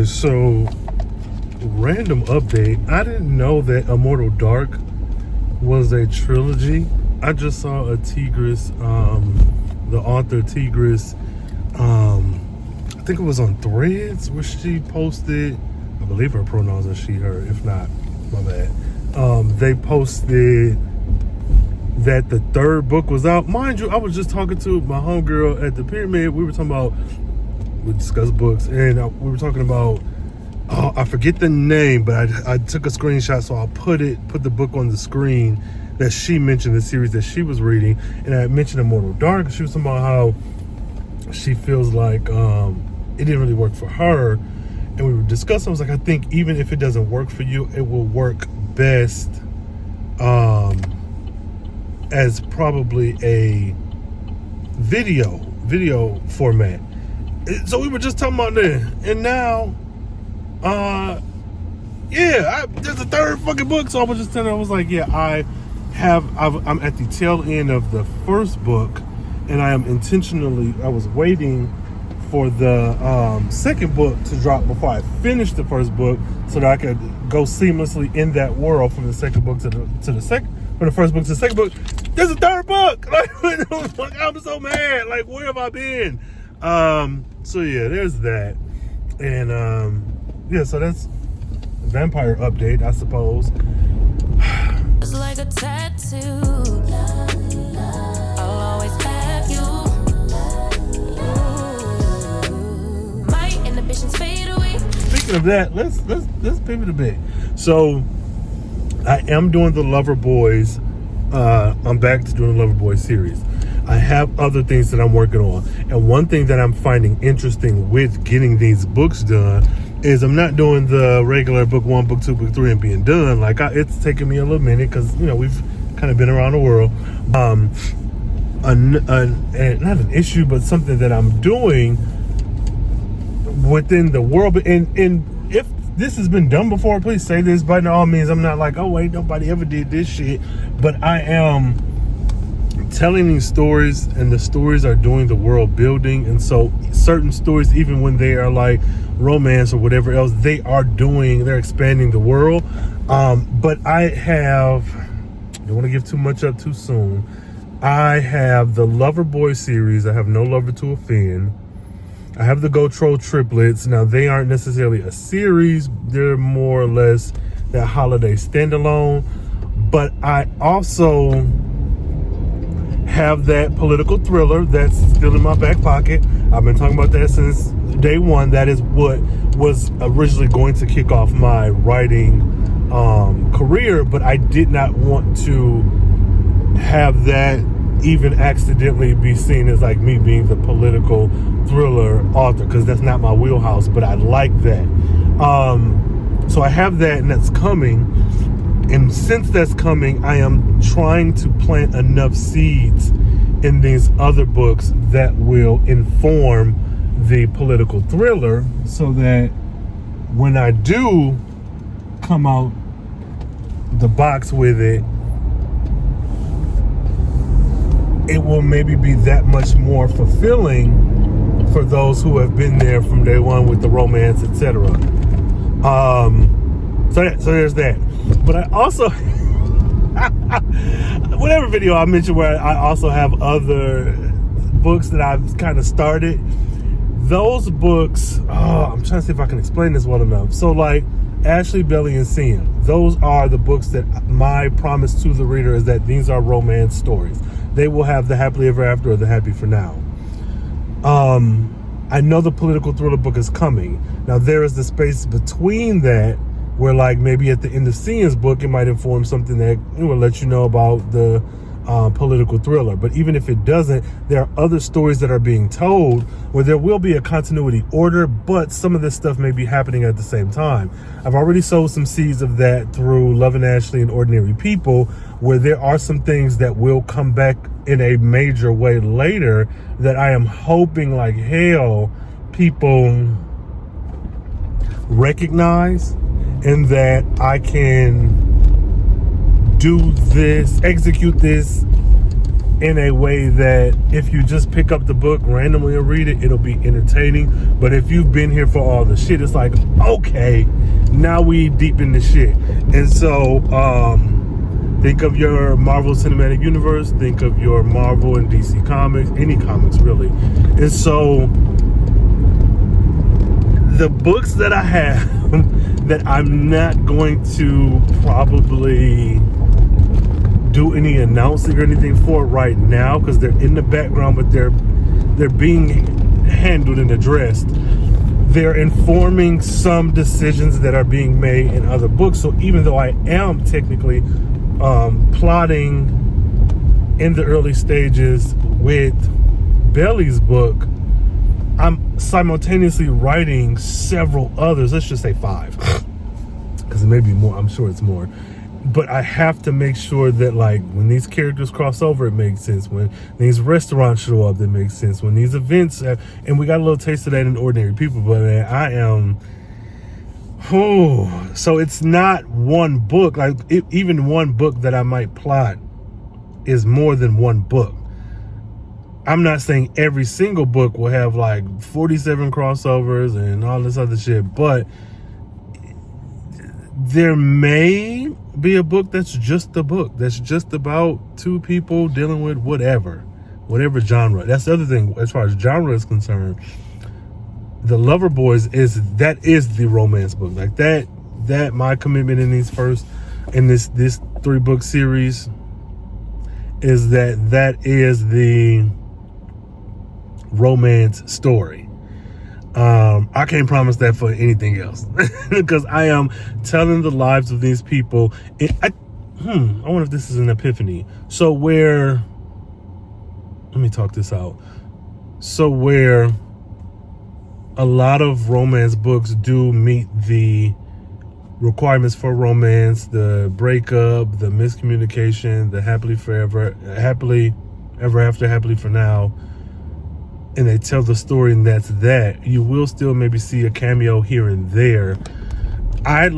guys, so random update. I didn't know that Immortal Dark was a trilogy. I just saw a Tigress, the author Tigress, I think it was on Threads where she posted, I believe her pronouns are she, her, if not, my bad. They posted that the third book was out. Mind you, I was just talking to my homegirl at the Pyramid. We were talking about, we discussed books, and we were talking about, oh, I forget the name, but I took a screenshot, so I'll put the book on the screen that she mentioned, the series that she was reading, and I mentioned Immortal Dark. She was talking about how she feels like it didn't really work for her, and we were discussing. I was like, I think even if it doesn't work for you, it will work best as probably a video format. So we were just talking about that, and now, yeah, there's a third fucking book. So I was just telling her, I was like, yeah, I'm at the tail end of the first book, and I was waiting for the second book to drop before I finished the first book, so that I could go seamlessly in that world from the second book to the second, from the first book to the second book. There's a third book. Like, I'm so mad. Like, where have I been? So yeah, there's that, and yeah, so that's vampire update, I suppose. It's like a tattoo. I'll always have you. My inhibitions fade away. Speaking of that, let's pivot a bit. So I am doing the Lover Boys. I'm back to doing the Lover Boys series. I have other things that I'm working on, and one thing that I'm finding interesting with getting these books done is I'm not doing the regular book 1, book 2, book 3 and being done. Like, it's taken me a little minute because, you know, we've kind of been around the world. And not an issue, but something that I'm doing within the world. And if this has been done before, please say this. By all means, I'm not like, oh wait, nobody ever did this shit. But I am telling these stories, and the stories are doing the world building. And so certain stories, even when they are like romance or whatever else, they're expanding the world. But I don't want to give too much up too soon. I have the Lover Boy series. I have No Lover to Offend. I have the Go Troll triplets. Now, they aren't necessarily a series. They're more or less that holiday standalone. But I also have that political thriller that's still in my back pocket. I've been talking about that since day one. That is what was originally going to kick off my writing career, but I did not want to have that even accidentally be seen as like me being the political thriller author, because that's not my wheelhouse, but I like that. So I have that, and that's coming. And since that's coming, I am trying to plant enough seeds in these other books that will inform the political thriller, so that when I do come out the box with it, it will maybe be that much more fulfilling for those who have been there from day one with the romance, etc. So there's that. But I also, whatever video I mentioned where I also have other books that I've kind of started, those books, I'm trying to see if I can explain this well enough. So like Ashley, Belly, and Sim, those are the books that my promise to the reader is that these are romance stories. They will have the happily ever after or the happy for now. I know the political thriller book is coming. Now there is the space between that where, like, maybe at the end of Sien's book, it might inform something that will let you know about the political thriller. But even if it doesn't, there are other stories that are being told where there will be a continuity order, but some of this stuff may be happening at the same time. I've already sowed some seeds of that through Love and Ashley and Ordinary People, where there are some things that will come back in a major way later that I am hoping like hell people recognize, and that I can do this, execute this in a way that if you just pick up the book randomly and read it, it'll be entertaining. But if you've been here for all the shit, it's like, okay, now we deep in the shit. And so think of your Marvel Cinematic Universe, think of your Marvel and DC comics, any comics really. And so the books that I have that I'm not going to probably do any announcing or anything for right now because they're in the background, but they're being handled and addressed. They're informing some decisions that are being made in other books. So even though I am technically plotting in the early stages with Belly's book, I'm simultaneously writing several others. Let's just say 5, because it may be more. I'm sure it's more. But I have to make sure that, like, when these characters cross over, it makes sense. When these restaurants show up, it makes sense. When these events, and we got a little taste of that in Ordinary People, but man, I am, so it's not one book. Like, even one book that I might plot is more than one book. I'm not saying every single book will have like 47 crossovers and all this other shit, but there may be a book that's just a book that's just about 2 people dealing with whatever genre. That's the other thing as far as genre is concerned. The Lover Boys is the romance book. Like that my commitment in this 3-book series is that is the romance story. I can't promise that for anything else because I am telling the lives of these people. I wonder if this is an epiphany. So let me talk this out. So where a lot of romance books do meet the requirements for romance, the breakup, the miscommunication, the happily ever after, happily for now, and they tell the story, and that's that. You will still maybe see a cameo here and there. I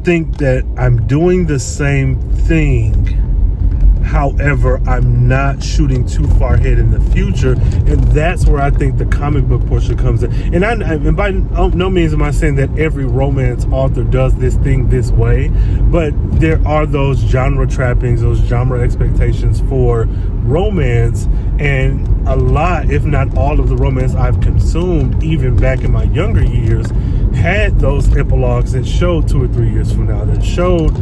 think that I'm doing the same thing. However, I'm not shooting too far ahead in the future, and that's where I think the comic book portion comes in. And by no means am I saying that every romance author does this thing this way, but there are those genre trappings, those genre expectations for romance, and a lot, if not all of the romance I've consumed, even back in my younger years, had those epilogues that showed 2 or 3 years from now, that showed,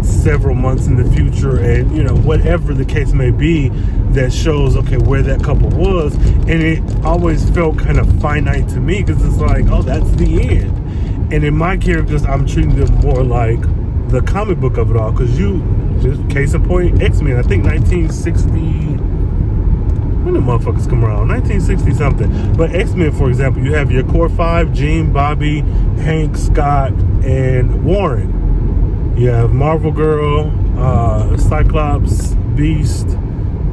several months in the future, and whatever the case may be, that shows where that couple was. And it always felt kind of finite to me because it's like, oh, that's the end. And in my characters, I'm treating them more like the comic book of it all, because just case in point, X-Men, I think 1960, when the motherfuckers come around, 1960 something. But X-Men, for example, you have your core 5, Jean, Bobby, Hank, Scott, and Warren. You have Marvel Girl, Cyclops, Beast,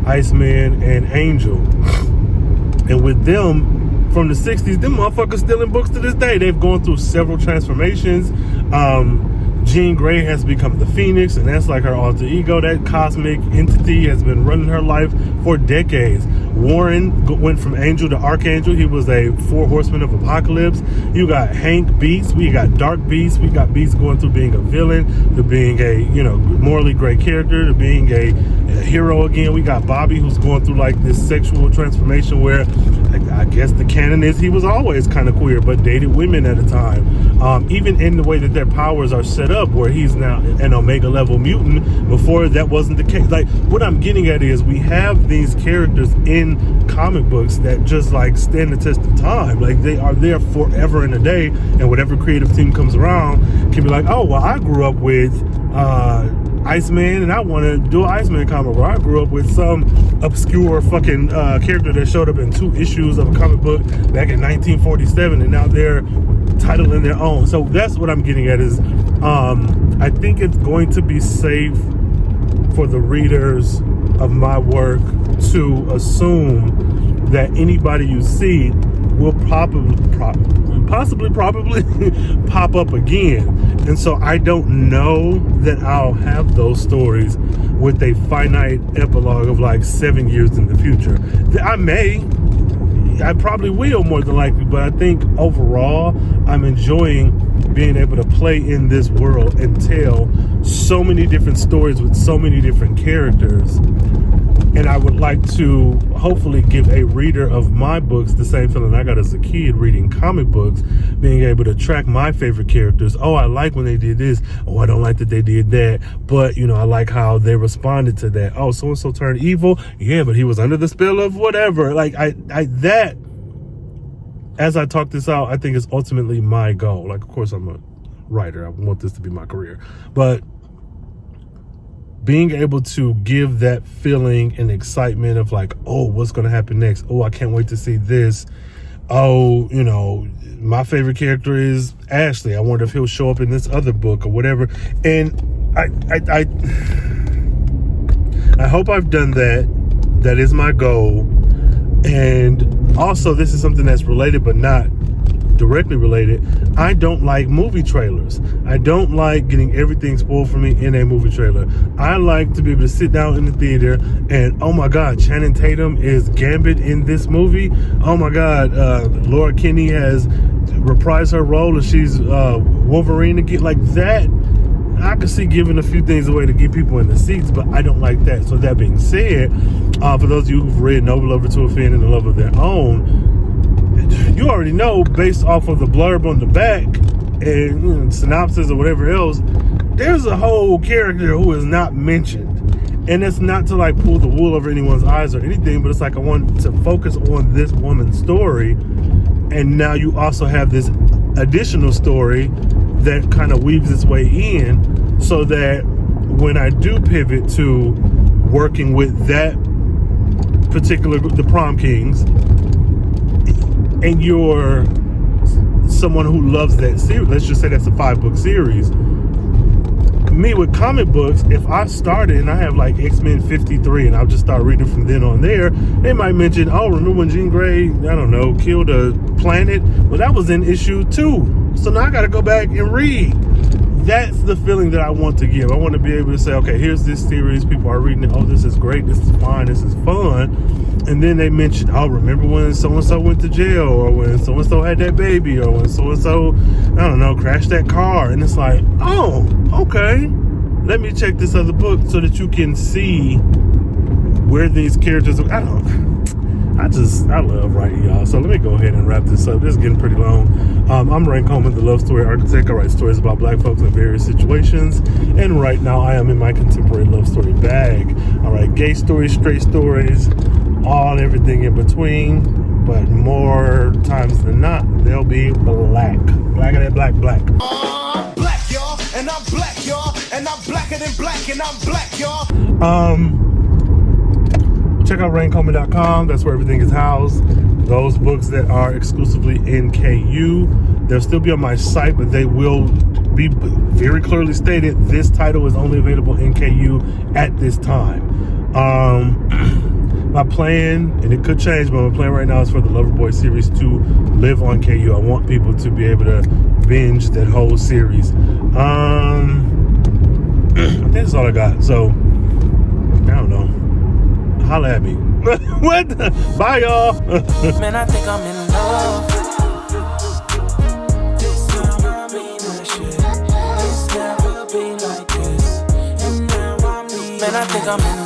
Iceman, and Angel. And with them, from the 60s, them motherfuckers still in books to this day. They've gone through several transformations. Jean Grey has become the Phoenix, and that's like her alter ego. That cosmic entity has been running her life for decades. Warren went from Angel to Archangel. He was a 4 horsemen of apocalypse. You got Hank Beast. We got Dark Beast. We got Beast going through being a villain to being a morally great character to being a hero again. We got Bobby, who's going through like this sexual transformation where I guess the canon is he was always kind of queer but dated women at a time. Even in the way that their powers are set up, where he's now an Omega level mutant. Before that wasn't the case. Like, what I'm getting at is we have these characters in comic books that just like stand the test of time. Like, they are there forever and a day, and whatever creative team comes around can be like, oh well, I grew up with Iceman, and I want to do an Iceman comic, or I grew up with some obscure fucking character that showed up in 2 issues of a comic book back in 1947, and now they're titling their own. So that's what I'm getting at is I think it's going to be safe for the readers of my work to assume that anybody you see will possibly pop up again. And so I don't know that I'll have those stories with a finite epilogue of like 7 years in the future. I probably will more than likely, but I think overall I'm enjoying being able to play in this world and tell so many different stories with so many different characters. And I would like to hopefully give a reader of my books the same feeling I got as a kid reading comic books, being able to track my favorite characters. Oh, I like when they did this. Oh, I don't like that they did that. But, you know, I like how they responded to that. Oh, so-and-so turned evil. Yeah, but he was under the spell of whatever. Like, that, as I talk this out, I think is ultimately my goal. Like, of course, I'm a writer. I want this to be my career. But being able to give that feeling and excitement of like, oh, what's going to happen next? Oh, I can't wait to see this. Oh, you know, my favorite character is Ashley. I wonder if he'll show up in this other book or whatever. And I hope I've done that. That is my goal. And also, this is something that's related but not directly related. I don't like movie trailers. I don't like getting everything spoiled for me in a movie trailer. I like to be able to sit down in the theater and, oh my God, Channing Tatum is Gambit in this movie. Oh my God, Laura Kinney has reprised her role and she's Wolverine again. Like that, I can see giving a few things away to get people in the seats, but I don't like that. So that being said, for those of you who've read No Lover to Offend and The Love of Their Own, you already know, based off of the blurb on the back and synopsis or whatever else, there's a whole character who is not mentioned. And it's not to like pull the wool over anyone's eyes or anything, but it's like I want to focus on this woman's story. And now you also have this additional story that kind of weaves its way in, so that when I do pivot to working with that particular group, the Prom Kings, and you're someone who loves that series, let's just say that's a 5-book series. Me with comic books, if I started and I have like X-Men 53 and I'll just start reading from then on there, they might mention, oh, remember when Jean Grey, I don't know, killed a planet? Well, that was in issue 2. So now I got to go back and read. That's the feeling that I want to give. I want to be able to say, okay, here's this series. People are reading it. Oh, this is great. This is fine. This is fun. And then they mention, oh, remember when so-and-so went to jail, or when so-and-so had that baby, or when so-and-so, I don't know, crashed that car. And it's like, oh, okay. Let me check this other book so that you can see where these characters are. I love writing, y'all. So let me go ahead and wrap this up. This is getting pretty long. I'm 𝙲𝙾𝚂𝚃𝙻𝴈, the love story architect. I write stories about black folks in various situations. And right now I am in my contemporary love story bag. I write gay stories, straight stories, everything in between. But more times than not, they'll be black. Black and black. I'm black, y'all. And I'm black, y'all. And I'm blacker than black. And I'm black, y'all. Check out 𝙲𝙾𝚂𝚃𝙻𝴈. That's where everything is housed. Those books that are exclusively in KU, they'll still be on my site, but they will be very clearly stated. This title is only available in KU at this time. My plan, and it could change, but my plan right now is for the Loverboy series to live on KU. I want people to be able to binge that whole series. I think that's all I got. So, I don't know. Holla at me. What? Bye, y'all. Man, I think I'm in love. This time I mean that shit. It's never been like this. And now I mean, man, I think I'm in